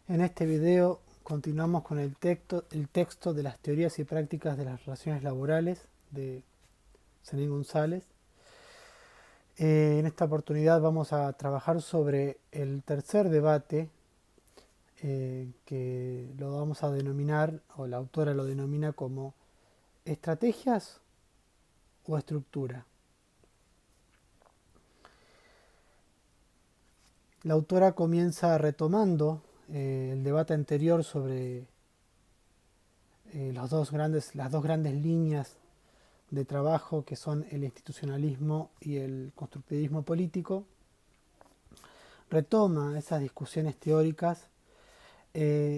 En este video continuamos con el texto de las teorías y prácticas de las relaciones laborales de Zenín González. En esta oportunidad vamos a trabajar sobre el tercer debate que lo vamos a denominar, o la autora lo denomina como estrategias o estructura. La autora comienza retomando el debate anterior sobre las dos grandes líneas de trabajo que son el institucionalismo y el constructivismo político. Retoma esas discusiones teóricas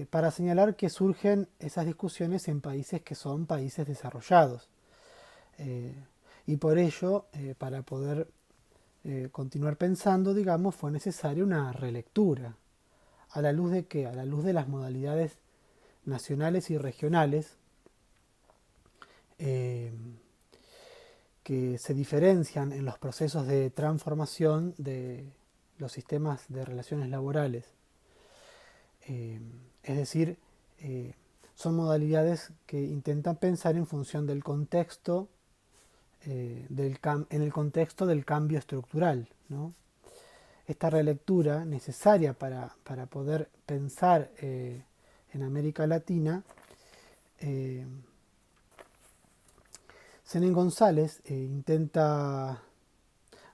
para señalar que surgen esas discusiones en países que son países desarrollados. Y por ello, para poder continuar pensando, digamos, fue necesaria una relectura. ¿A la luz de qué? A la luz de las modalidades nacionales y regionales que se diferencian en los procesos de transformación de los sistemas de relaciones laborales. Es decir, son modalidades que intentan pensar en función del contexto, en el contexto del cambio estructural, ¿no? Esta relectura necesaria para poder pensar en América Latina, Zenín González intenta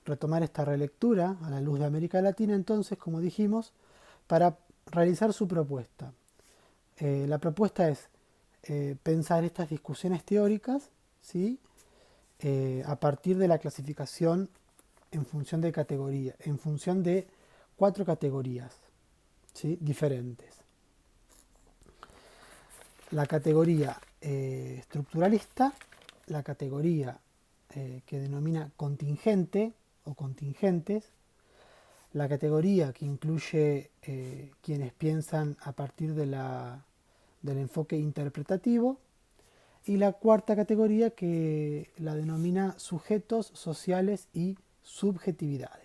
retomar esta relectura a la luz de América Latina, entonces, como dijimos, para realizar su propuesta. La propuesta es pensar estas discusiones teóricas, ¿sí? A partir de la clasificación en función de categoría, en función de 4 categorías, ¿sí? Diferentes. La categoría estructuralista, la categoría que denomina contingente o contingentes, la categoría que incluye quienes piensan a partir del enfoque interpretativo, y la cuarta categoría que la denomina sujetos sociales y subjetividades.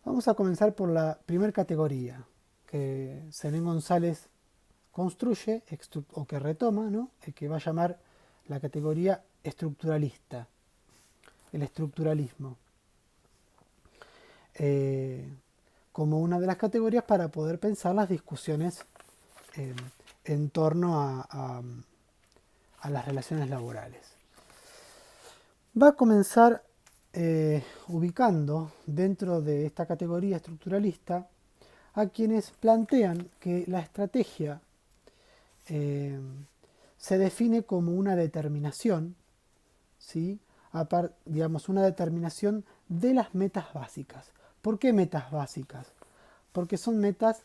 Vamos a comenzar por la primera categoría que Zenín González construye o que retoma, ¿no? El que va a llamar la categoría estructuralista, el estructuralismo, como una de las categorías para poder pensar las discusiones eh, en torno a las relaciones laborales. Va a comenzar ubicando dentro de esta categoría estructuralista a quienes plantean que la estrategia se define como una determinación, ¿sí? Digamos, una determinación de las metas básicas. ¿Por qué metas básicas? Porque son metas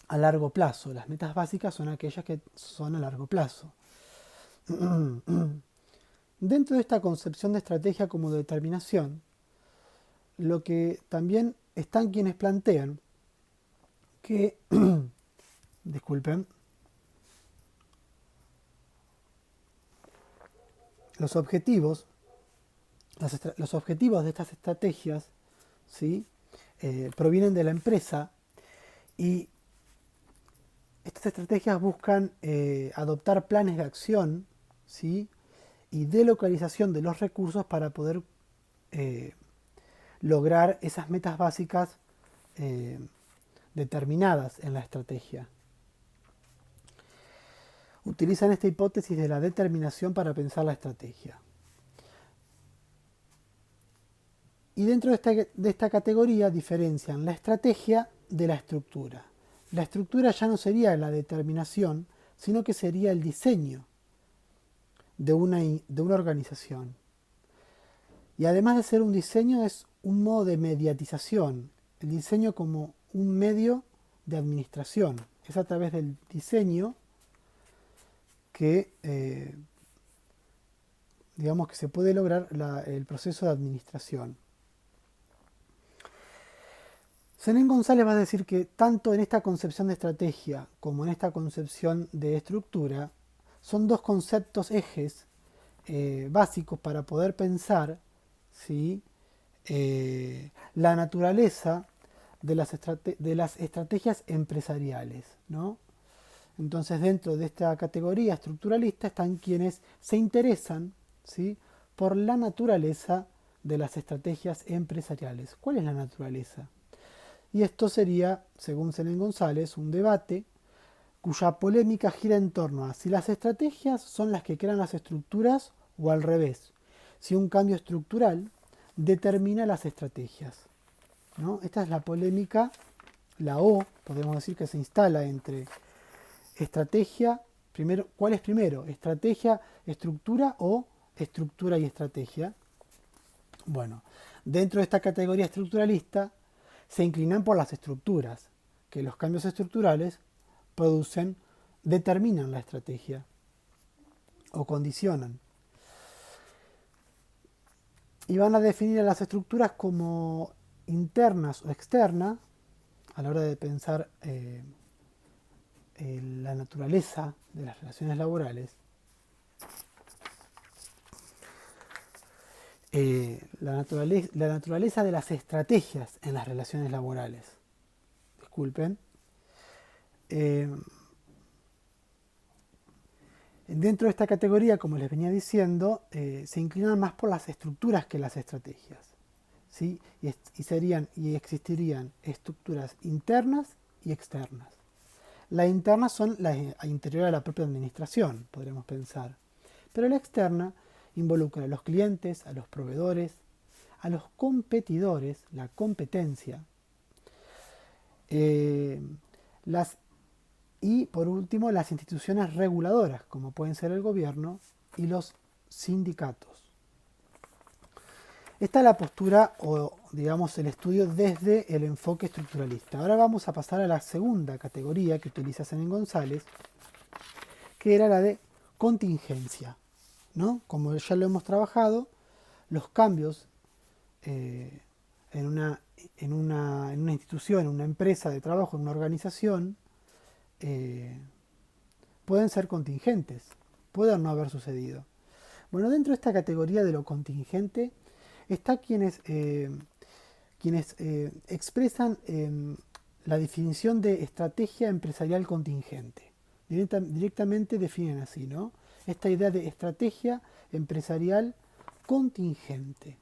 a largo plazo. Las metas básicas son aquellas que son a largo plazo. Dentro de esta concepción de estrategia como determinación, lo que también están quienes plantean que, disculpen, los objetivos de estas estrategias, ¿sí? Provienen de la empresa, y estas estrategias buscan adoptar planes de acción, ¿sí? Y de localización de los recursos para poder lograr esas metas básicas determinadas en la estrategia. Utilizan esta hipótesis de la determinación para pensar la estrategia. Y dentro de esta categoría diferencian la estrategia de la estructura. La estructura ya no sería la determinación, sino que sería el diseño de una organización. Y además de ser un diseño, es un modo de mediatización. El diseño como un medio de administración. Es a través del diseño que, digamos, que se puede lograr el proceso de administración. Zenín González va a decir que tanto en esta concepción de estrategia como en esta concepción de estructura son dos conceptos ejes básicos para poder pensar, ¿sí? La naturaleza de las estrategias empresariales, ¿no? Entonces, dentro de esta categoría estructuralista están quienes se interesan, ¿sí?, por la naturaleza de las estrategias empresariales. ¿Cuál es la naturaleza? Y esto sería, según Zenén González, un debate cuya polémica gira en torno a si las estrategias son las que crean las estructuras o al revés, si un cambio estructural determina las estrategias, ¿no? Esta es la polémica, la O, podemos decir, que se instala entre estrategia, primero, ¿cuál es primero? ¿Estrategia, estructura o estructura y estrategia? Bueno, dentro de esta categoría estructuralista se inclinan por las estructuras, que los cambios estructurales producen, determinan la estrategia o condicionan. Y van a definir a las estructuras como internas o externas a la hora de pensar la naturaleza de las relaciones laborales. La naturaleza de las estrategias en las relaciones laborales. Disculpen. Dentro de esta categoría, como les venía diciendo, se inclinan más por las estructuras que las estrategias, ¿sí? Y existirían estructuras internas y externas. Las internas son las interiores de la propia administración, podríamos pensar. Pero la externa involucra a los clientes, a los proveedores, a los competidores, la competencia. Y por último, las instituciones reguladoras, como pueden ser el gobierno y los sindicatos. Esta es la postura o, digamos, el estudio desde el enfoque estructuralista. Ahora vamos a pasar a la segunda categoría que utiliza Zenén González, que era la de contingencia, ¿no? Como ya lo hemos trabajado, los cambios en una institución, en una empresa de trabajo, en una organización, pueden ser contingentes, pueden no haber sucedido. Bueno, dentro de esta categoría de lo contingente está quienes expresan la definición de estrategia empresarial contingente. Directamente definen así, ¿no? Esta idea de estrategia empresarial contingente.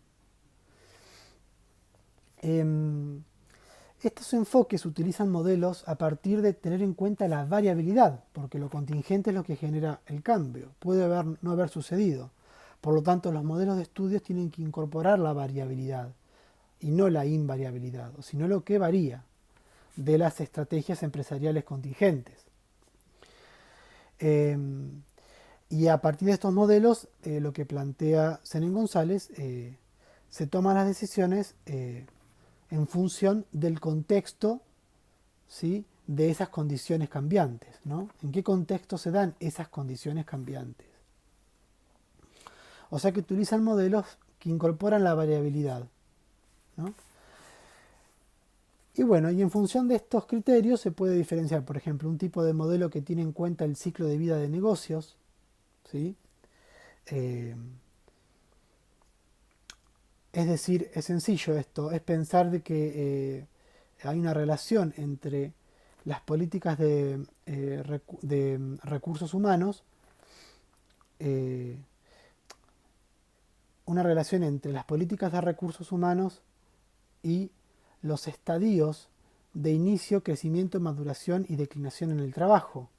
Estos enfoques utilizan modelos a partir de tener en cuenta la variabilidad, porque lo contingente es lo que genera el cambio, puede no haber sucedido. Por lo tanto, los modelos de estudios tienen que incorporar la variabilidad y no la invariabilidad, sino lo que varía de las estrategias empresariales contingentes. Y a partir de estos modelos, lo que plantea Zenén González, se toman las decisiones en función del contexto, ¿sí?, de esas condiciones cambiantes, ¿no? ¿En qué contexto se dan esas condiciones cambiantes? O sea que utilizan modelos que incorporan la variabilidad, ¿no? Y bueno, y en función de estos criterios se puede diferenciar, por ejemplo, un tipo de modelo que tiene en cuenta el ciclo de vida de negocios, ¿sí? Es decir, es sencillo esto, es pensar de que hay una relación entre las políticas de recursos humanos, una relación entre las políticas de recursos humanos y los estadios de inicio, crecimiento, maduración y declinación en el trabajo.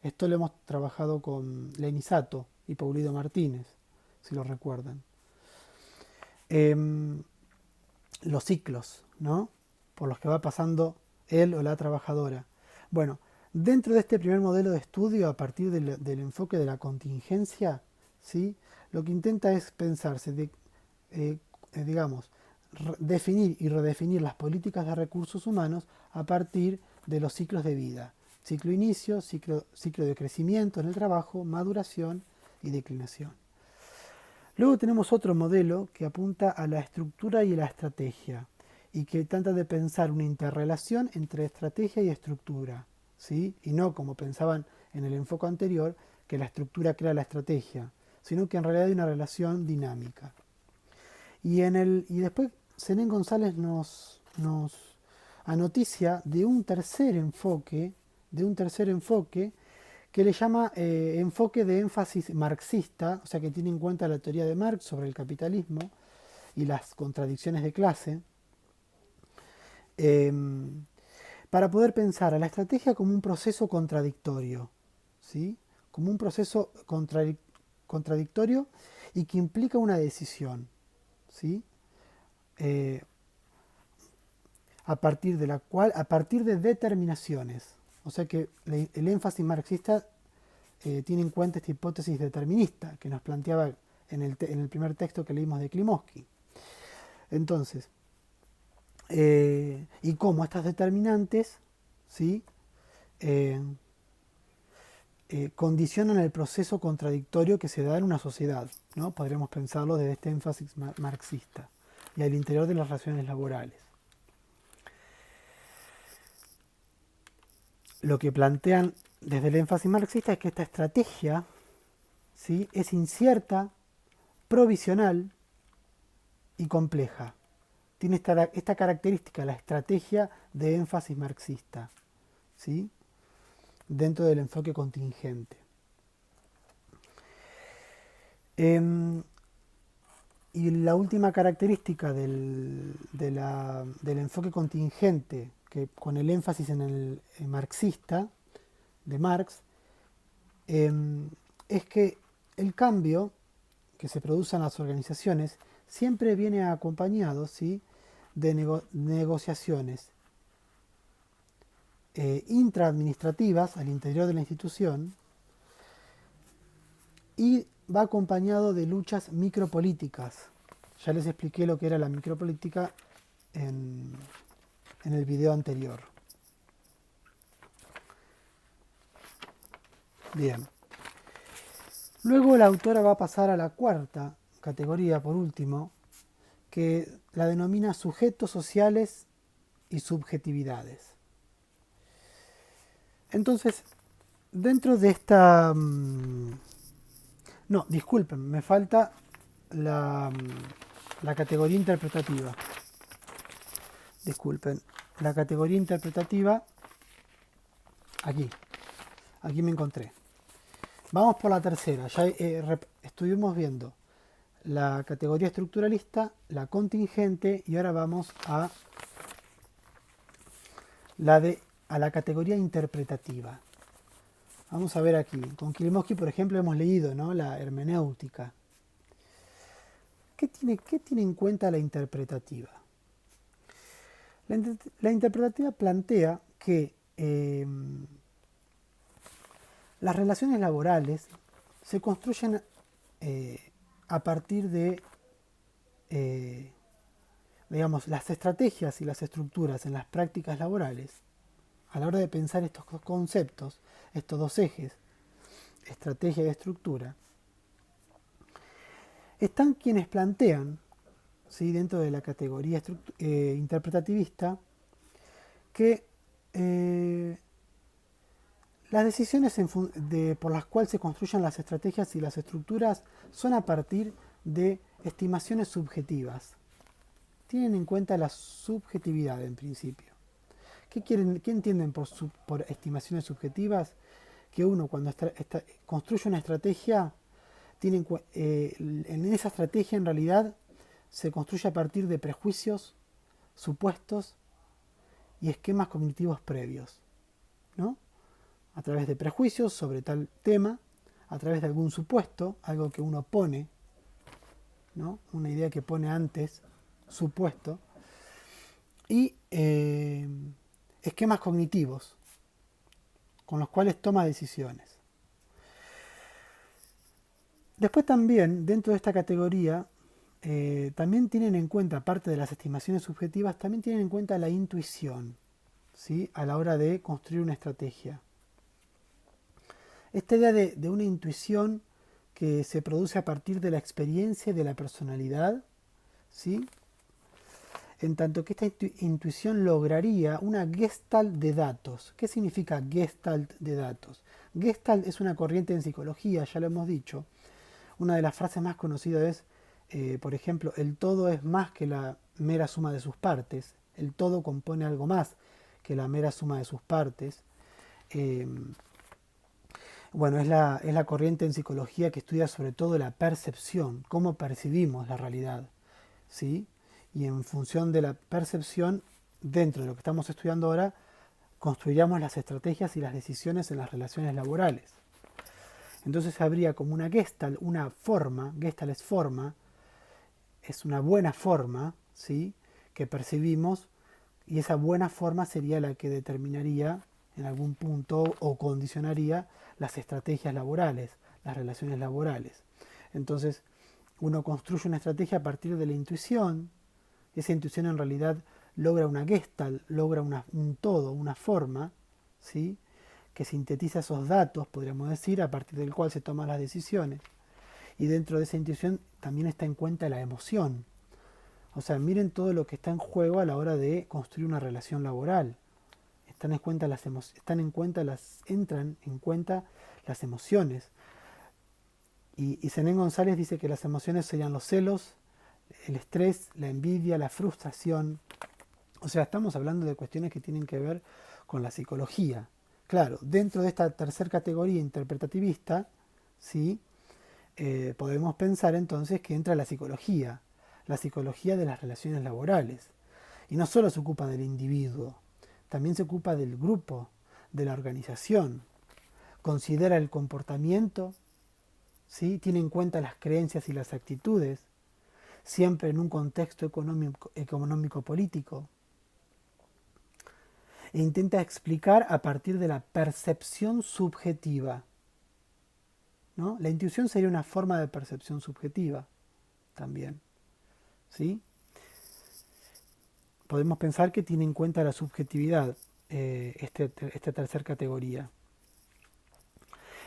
Esto lo hemos trabajado con Lenny Sato y Paulido Martínez, si lo recuerdan. Los ciclos, ¿no?, por los que va pasando él o la trabajadora. Bueno, dentro de este primer modelo de estudio, a partir del enfoque de la contingencia, ¿sí?, lo que intenta es pensarse, digamos, definir y redefinir las políticas de recursos humanos a partir de los ciclos de vida. Ciclo inicio, ciclo de crecimiento en el trabajo, maduración y declinación. Luego tenemos otro modelo que apunta a la estructura y la estrategia y que trata de pensar una interrelación entre estrategia y estructura, ¿sí? Y no como pensaban en el enfoque anterior, que la estructura crea la estrategia, sino que en realidad hay una relación dinámica. Y después Zenén González nos a noticia de un tercer enfoque que le llama enfoque de énfasis marxista, o sea que tiene en cuenta la teoría de Marx sobre el capitalismo y las contradicciones de clase, eh, para poder pensar a la estrategia como un proceso contradictorio, ¿sí? Como un proceso contradictorio y que implica una decisión, ¿sí? Eh, a partir de determinaciones. O sea que el énfasis marxista tiene en cuenta esta hipótesis determinista que nos planteaba en el primer texto que leímos de Klimovsky. Entonces, y cómo estas determinantes, ¿sí? Eh, condicionan el proceso contradictorio que se da en una sociedad, ¿no? Podríamos pensarlo desde este énfasis marxista y al interior de las relaciones laborales. Lo que plantean desde el énfasis marxista es que esta estrategia, ¿sí?, es incierta, provisional y compleja. Tiene esta característica, la estrategia de énfasis marxista, ¿sí?, dentro del enfoque contingente. Y la última característica del enfoque contingente, que con el énfasis en el marxista, de Marx, es que el cambio que se produce en las organizaciones siempre viene acompañado, ¿sí?, de negociaciones intraadministrativas al interior de la institución y va acompañado de luchas micropolíticas. Ya les expliqué lo que era la micropolítica en el video anterior. Bien. Luego la autora va a pasar a la cuarta categoría, por último, que la denomina sujetos sociales y subjetividades. Entonces, dentro de esta... no, disculpen, me falta la categoría interpretativa. Disculpen, la categoría interpretativa, aquí me encontré. Vamos por la tercera, ya estuvimos viendo la categoría estructuralista, la contingente y ahora vamos a la categoría interpretativa. Vamos a ver aquí, con Klimovsky por ejemplo hemos leído, ¿no?, la hermenéutica. ¿Qué tiene en cuenta la interpretativa? La interpretativa plantea que las relaciones laborales se construyen a partir de, digamos, las estrategias y las estructuras en las prácticas laborales. A la hora de pensar estos conceptos, estos dos ejes, estrategia y estructura, están quienes plantean, ¿sí?, dentro de la categoría interpretativista, que las decisiones por las cuales se construyen las estrategias y las estructuras son a partir de estimaciones subjetivas. Tienen en cuenta la subjetividad en principio. ¿Qué entienden por estimaciones subjetivas? Que uno cuando construye una estrategia, en esa estrategia en realidad se construye a partir de prejuicios, supuestos y esquemas cognitivos previos, ¿no? A través de prejuicios sobre tal tema, a través de algún supuesto, algo que uno pone, ¿no?, una idea que pone antes, supuesto, y esquemas cognitivos con los cuales toma decisiones. Después también, dentro de esta categoría, también tienen en cuenta, aparte de las estimaciones subjetivas, también tienen en cuenta la intuición, ¿sí?, a la hora de construir una estrategia. Esta idea de una intuición que se produce a partir de la experiencia y de la personalidad, ¿sí?, en tanto que esta intuición lograría una gestalt de datos. ¿Qué significa gestalt de datos? Gestalt es una corriente en psicología, ya lo hemos dicho. Una de las frases más conocidas es, por ejemplo, el todo es más que la mera suma de sus partes. El todo compone algo más que la mera suma de sus partes. Eh, bueno, es la corriente en psicología que estudia sobre todo la percepción, cómo percibimos la realidad, ¿sí? Y en función de la percepción, dentro de lo que estamos estudiando ahora, construiríamos las estrategias y las decisiones en las relaciones laborales. Entonces habría como una Gestalt, una forma, Gestalt es forma, es una buena forma, ¿sí? Que percibimos, y esa buena forma sería la que determinaría en algún punto o condicionaría las estrategias laborales, las relaciones laborales. Entonces, uno construye una estrategia a partir de la intuición, y esa intuición en realidad logra una Gestalt, logra un todo, una forma, ¿sí? Que sintetiza esos datos, podríamos decir, a partir del cual se toman las decisiones. Y dentro de esa intuición también está en cuenta la emoción. O sea, miren todo lo que está en juego a la hora de construir una relación laboral. Entran en cuenta las emociones. Y Zenén González dice que las emociones serían los celos, el estrés, la envidia, la frustración. O sea, estamos hablando de cuestiones que tienen que ver con la psicología. Claro, dentro de esta tercera categoría interpretativista, ¿sí? Podemos pensar entonces que entra la psicología de las relaciones laborales. Y no solo se ocupa del individuo, también se ocupa del grupo, de la organización. Considera el comportamiento, ¿sí? Tiene en cuenta las creencias y las actitudes, siempre en un contexto económico-político. E intenta explicar a partir de la percepción subjetiva, ¿no? La intuición sería una forma de percepción subjetiva también, ¿sí? Podemos pensar que tiene en cuenta la subjetividad, esta tercera categoría.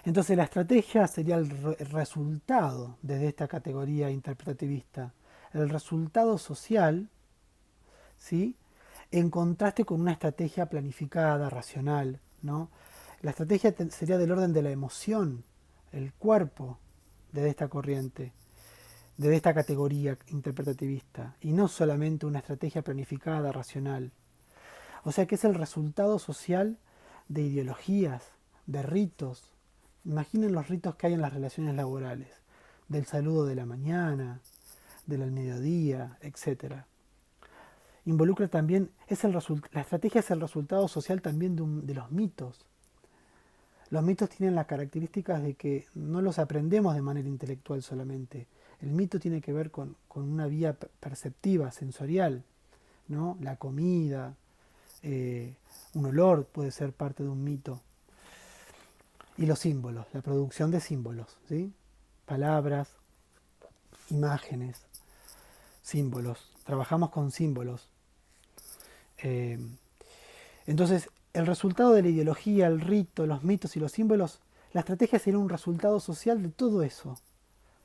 Entonces la estrategia sería el resultado desde esta categoría interpretativista, el resultado social, ¿sí? En contraste con una estrategia planificada, racional, ¿no? La estrategia sería del orden de la emoción, el cuerpo de esta corriente, de esta categoría interpretativista, y no solamente una estrategia planificada, racional. O sea que es el resultado social de ideologías, de ritos. Imaginen los ritos que hay en las relaciones laborales, del saludo de la mañana, del al mediodía, etcétera. Involucra también, la estrategia es el resultado social también de los mitos. Los mitos tienen las características de que no los aprendemos de manera intelectual solamente. El mito tiene que ver con una vía perceptiva, sensorial, ¿no? La comida, un olor puede ser parte de un mito. Y los símbolos, la producción de símbolos, ¿sí? Palabras, imágenes, símbolos. Trabajamos con símbolos. Eh, entonces, el resultado de la ideología, el rito, los mitos y los símbolos, la estrategia sería un resultado social de todo eso.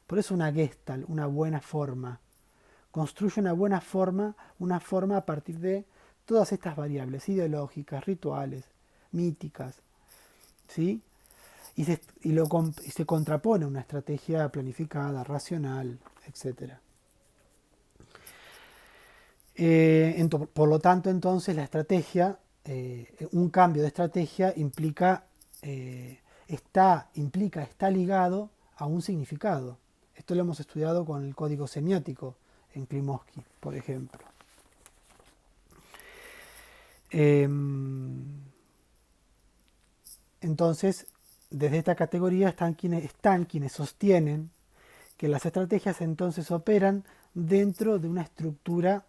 Por eso una Gestalt, una buena forma. Construye una forma a partir de todas estas variables ideológicas, rituales, míticas, ¿sí? Y se contrapone a una estrategia planificada, racional, etc. Por lo tanto, entonces, la estrategia, un cambio de estrategia está ligado a un significado. Esto lo hemos estudiado con el código semiótico en Klimovsky, por ejemplo. Entonces, desde esta categoría están quienes sostienen que las estrategias entonces operan dentro de una estructura,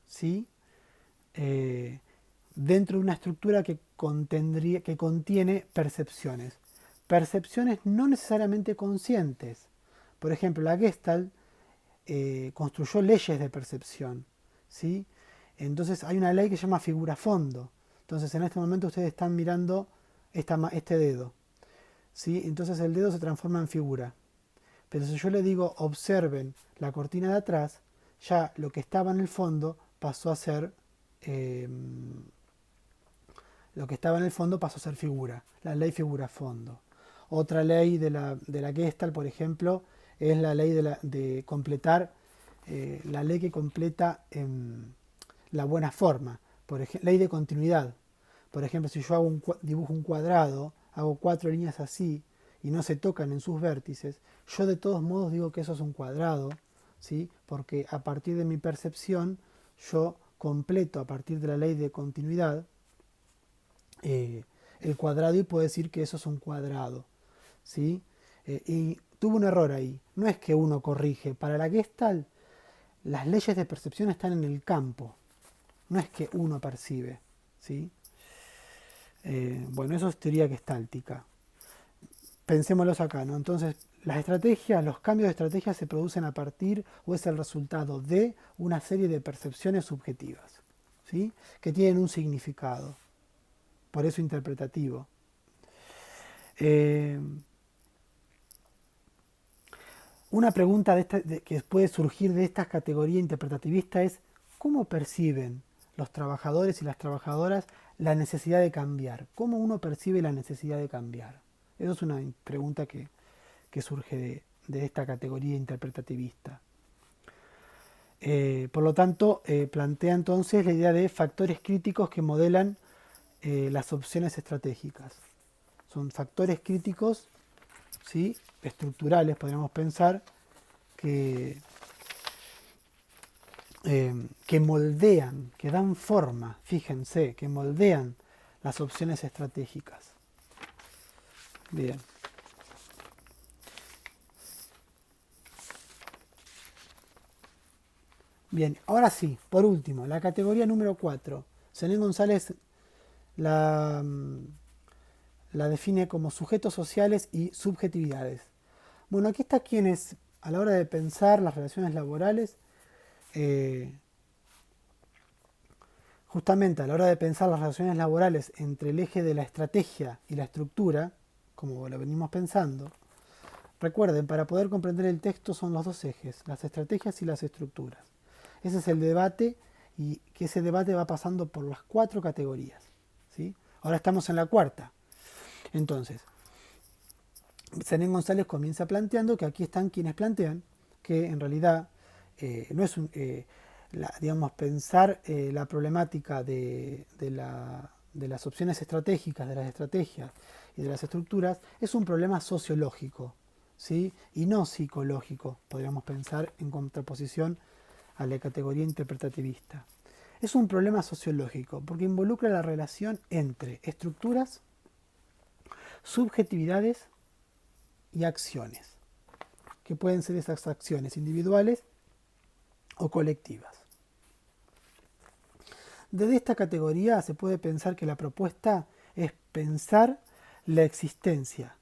¿sí? Eh, Dentro de una estructura que contiene percepciones. Percepciones no necesariamente conscientes. Por ejemplo, la Gestalt construyó leyes de percepción, ¿sí? Entonces hay una ley que se llama figura fondo. Entonces en este momento ustedes están mirando este dedo, ¿sí? Entonces el dedo se transforma en figura. Pero si yo le digo observen la cortina de atrás, ya lo que estaba en el fondo pasó a ser eh, figura, la ley figura fondo. Otra ley de la Gestalt, por ejemplo, es la ley de completar, la ley que completa la buena forma. Por ejemplo, ley de continuidad. Por ejemplo, si yo dibujo un cuadrado, hago 4 líneas así y no se tocan en sus vértices, yo de todos modos digo que eso es un cuadrado, ¿sí? Porque a partir de mi percepción yo completo a partir de la ley de continuidad el cuadrado y puedo decir que eso es un cuadrado, ¿sí? Y tuve un error ahí. No es que uno corrige. Para la Gestalt, las leyes de percepción están en el campo. No es que uno percibe, ¿sí? Bueno, eso es teoría gestáltica. Pensémoslos acá, ¿no? Entonces, las estrategias, los cambios de estrategia se producen a partir o es el resultado de una serie de percepciones subjetivas, ¿sí? Que tienen un significado, por eso interpretativo. Eh, una pregunta que puede surgir de esta categoría interpretativista es ¿cómo perciben los trabajadores y las trabajadoras la necesidad de cambiar? ¿Cómo uno percibe la necesidad de cambiar? Eso es una pregunta que surge de esta categoría interpretativista. Por lo tanto, plantea entonces la idea de factores críticos que modelan las opciones estratégicas. Son factores críticos, ¿sí? Estructurales, podríamos pensar, que, que moldean, que dan forma, fíjense, que moldean las opciones estratégicas. Bien. Bien, ahora sí, por último, la categoría número 4. Zenén González la, la define como sujetos sociales y subjetividades. Bueno, aquí está quienes, a la hora de pensar las relaciones laborales, eh, justamente a la hora de pensar las relaciones laborales entre el eje de la estrategia y la estructura, como lo venimos pensando, recuerden, para poder comprender el texto son los dos ejes, las estrategias y las estructuras. Ese es el debate y que ese debate va pasando por las 4 categorías, ¿sí? Ahora estamos en la cuarta. Entonces, Zenén González comienza planteando que aquí están quienes plantean que en realidad no es digamos, pensar la problemática de las opciones estratégicas, de las estrategias y de las estructuras, es un problema sociológico, ¿sí? Y no psicológico, podríamos pensar en contraposición a la categoría interpretativista. Es un problema sociológico porque involucra la relación entre estructuras, subjetividades y acciones, que pueden ser esas acciones individuales o colectivas. Desde esta categoría se puede pensar que la propuesta es pensar la existencia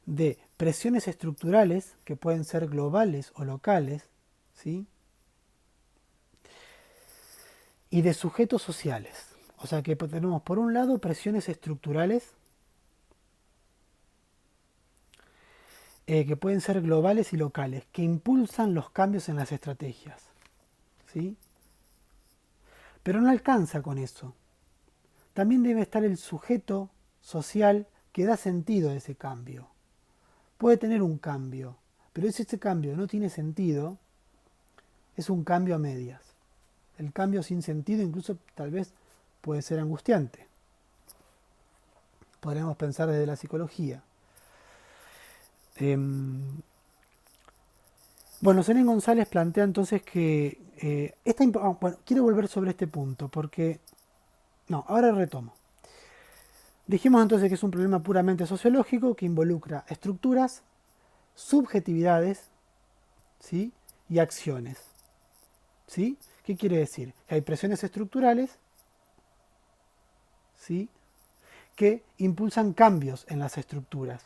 de presiones estructurales que pueden ser globales o locales, ¿sí? Y de sujetos sociales. O sea que tenemos por un lado presiones estructurales que pueden ser globales y locales, que impulsan los cambios en las estrategias, ¿sí? Pero no alcanza con eso. También debe estar el sujeto social que da sentido a ese cambio. Puede tener un cambio, pero si ese cambio no tiene sentido, es un cambio a medias. El cambio sin sentido incluso tal vez puede ser angustiante. Podríamos pensar desde la psicología. Bueno, Zenén González plantea entonces que bueno, quiero volver sobre este punto porque no, ahora retomo. Dijimos entonces que es un problema puramente sociológico que involucra estructuras, subjetividades, ¿sí? Y acciones, ¿sí? ¿Qué quiere decir? Que hay presiones estructurales, ¿sí? Que impulsan cambios en las estructuras.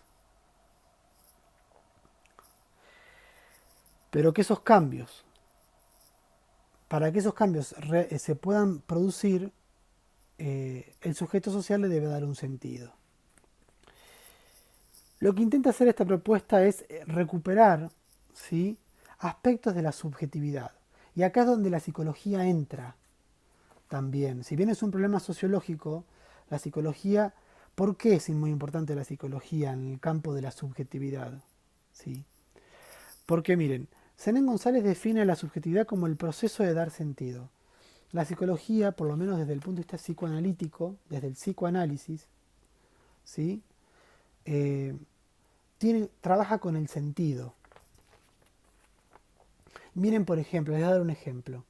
Pero que esos cambios, para que esos cambios se puedan producir, el sujeto social le debe dar un sentido. Lo que intenta hacer esta propuesta es recuperar, ¿sí? Aspectos de la subjetividad. Y acá es donde la psicología entra también. Si bien es un problema sociológico, la psicología, ¿por qué es muy importante la psicología en el campo de la subjetividad? ¿Sí? Porque miren, Zenén González define la subjetividad como el proceso de dar sentido. La psicología, por lo menos desde el punto de vista psicoanalítico, desde el psicoanálisis, ¿sí? Trabaja con el sentido. Miren, por ejemplo, les voy a dar un ejemplo.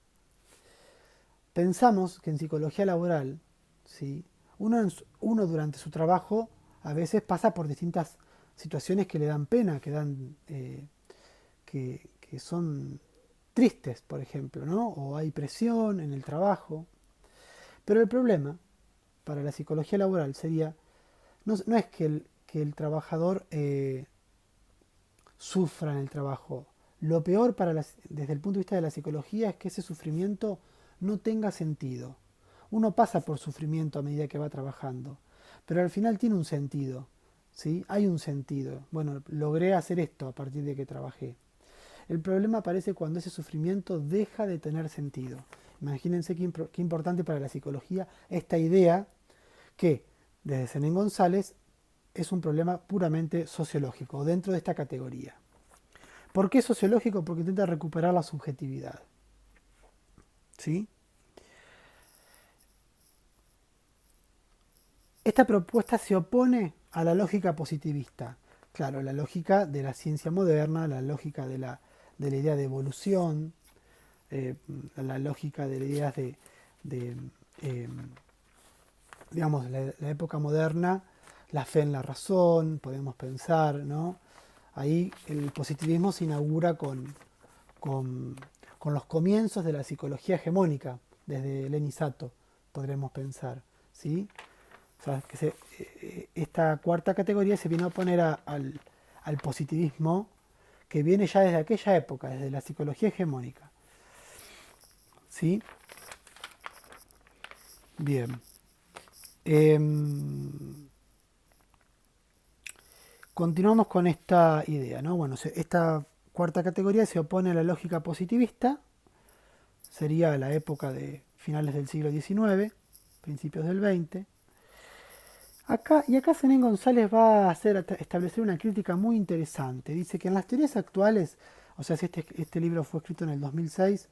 Pensamos que en psicología laboral, ¿sí? uno durante su trabajo a veces pasa por distintas situaciones que le dan pena, que son tristes, por ejemplo, ¿no? O hay presión en el trabajo. Pero el problema para la psicología laboral sería, no es que el trabajador sufra en el trabajo. Lo peor desde el punto de vista de la psicología es que ese sufrimiento no tenga sentido. Uno pasa por sufrimiento a medida que va trabajando, pero al final tiene un sentido. ¿Sí? Hay un sentido. Bueno, logré hacer esto a partir de que trabajé. El problema aparece cuando ese sufrimiento deja de tener sentido. Imagínense qué importante para la psicología esta idea que desde Zenén González es un problema puramente sociológico, dentro de esta categoría. ¿Por qué sociológico? Porque intenta recuperar la subjetividad. ¿Sí? Esta propuesta se opone a la lógica positivista. Claro, la lógica de la ciencia moderna, la lógica de la idea de evolución, la lógica de las ideas de digamos, la época moderna, la fe en la razón, podemos pensar, ¿no? Ahí el positivismo se inaugura con, con los comienzos de la psicología hegemónica, desde Lenin Sato, podremos pensar, ¿sí? O sea, esta cuarta categoría se viene a oponer al positivismo que viene ya desde aquella época, desde la psicología hegemónica, ¿sí? Bien. Continuamos con esta idea, ¿no? Bueno, esta cuarta categoría se opone a la lógica positivista, sería la época de finales del siglo XIX, principios del XX. Acá Zenén González va a establecer una crítica muy interesante. Dice que en las teorías actuales, o sea, si este libro fue escrito en el 2006,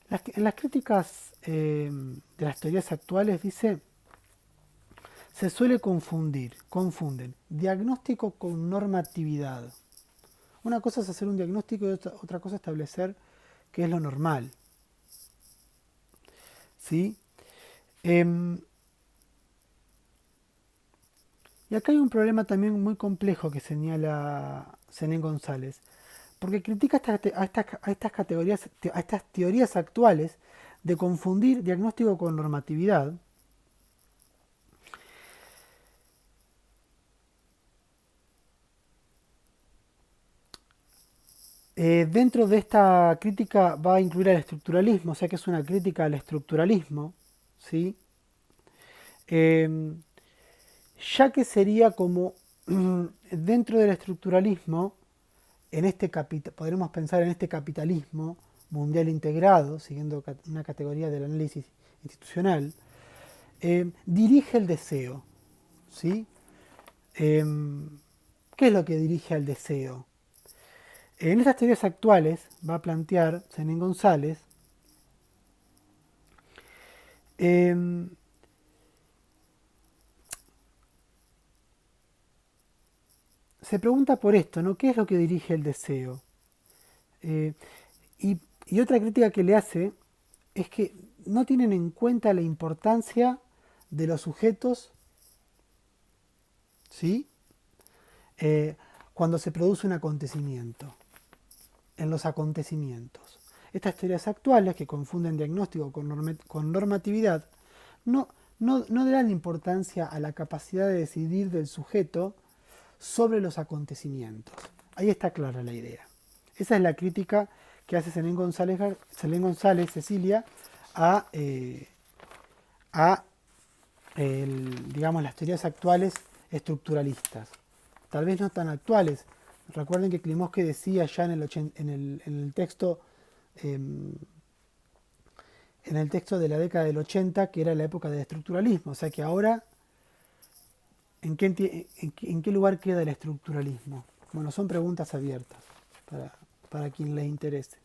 en las críticas de las teorías actuales dice, se suele confunden diagnóstico con normatividad. Una cosa es hacer un diagnóstico y otra cosa es establecer qué es lo normal. ¿Sí? Y acá hay un problema también muy complejo que señala Zenén González, porque critica a estas categorías, a estas teorías actuales de confundir diagnóstico con normatividad. Dentro de esta crítica va a incluir al estructuralismo, o sea que es una crítica al estructuralismo, ¿sí? Ya que sería como dentro del estructuralismo, podremos pensar en este capitalismo mundial integrado, siguiendo una categoría del análisis institucional, dirige el deseo, ¿sí? ¿Qué es lo que dirige al deseo? En estas teorías actuales va a plantear Zenén González se pregunta por esto, ¿no? ¿Qué es lo que dirige el deseo? Eh, y otra crítica que le hace es que no tienen en cuenta la importancia de los sujetos, ¿sí? Eh, cuando se produce un acontecimiento, en los acontecimientos. Estas teorías actuales que confunden diagnóstico con normatividad no le dan importancia a la capacidad de decidir del sujeto sobre los acontecimientos. Ahí está clara la idea. Esa es la crítica que hace Zenén González Cecilia a digamos, las teorías actuales estructuralistas. Tal vez no tan actuales. Recuerden que Klimovsky decía ya en el texto en el texto de la década del 80 que era la época del estructuralismo. O sea que ahora, ¿en qué lugar queda el estructuralismo? Bueno, son preguntas abiertas. para quien les interese.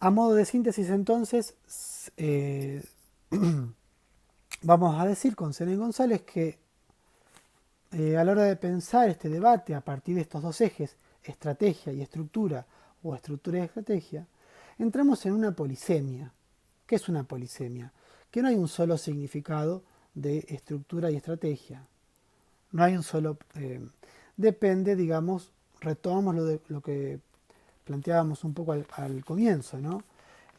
A modo de síntesis entonces, vamos a decir con Senen González que a la hora de pensar este debate a partir de estos dos ejes, estrategia y estructura, o estructura y estrategia, entramos en una polisemia. ¿Qué es una polisemia? Que no hay un solo significado de estructura y estrategia. No hay un solo... depende, digamos, retomamos lo que planteábamos un poco al comienzo, ¿no?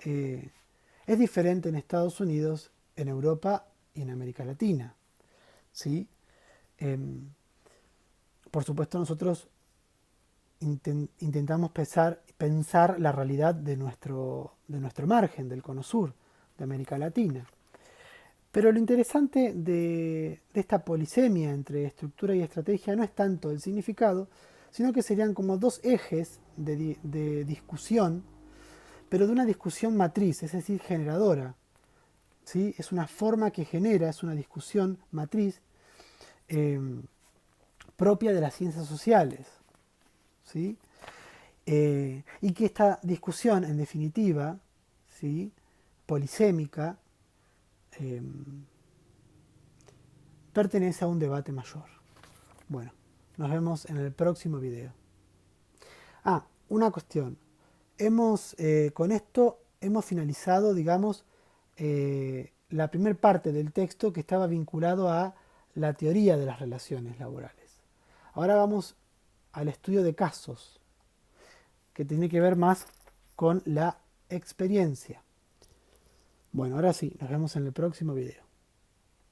Es diferente en Estados Unidos, en Europa y en América Latina, ¿sí? Por supuesto nosotros intentamos pensar la realidad de nuestro margen, del Cono Sur, de América Latina. Pero lo interesante de esta polisemia entre estructura y estrategia no es tanto el significado, sino que serían como dos ejes de discusión, pero de una discusión matriz, es decir, generadora. ¿Sí? Es una forma que genera, es una discusión matriz propia de las ciencias sociales. ¿Sí? Y que esta discusión, en definitiva, ¿sí? Polisémica, pertenece a un debate mayor. Bueno, nos vemos en el próximo video. Una cuestión. Con esto hemos finalizado, digamos, la primera parte del texto que estaba vinculado a la teoría de las relaciones laborales. Ahora vamos al estudio de casos, que tiene que ver más con la experiencia. Bueno, ahora sí, nos vemos en el próximo video.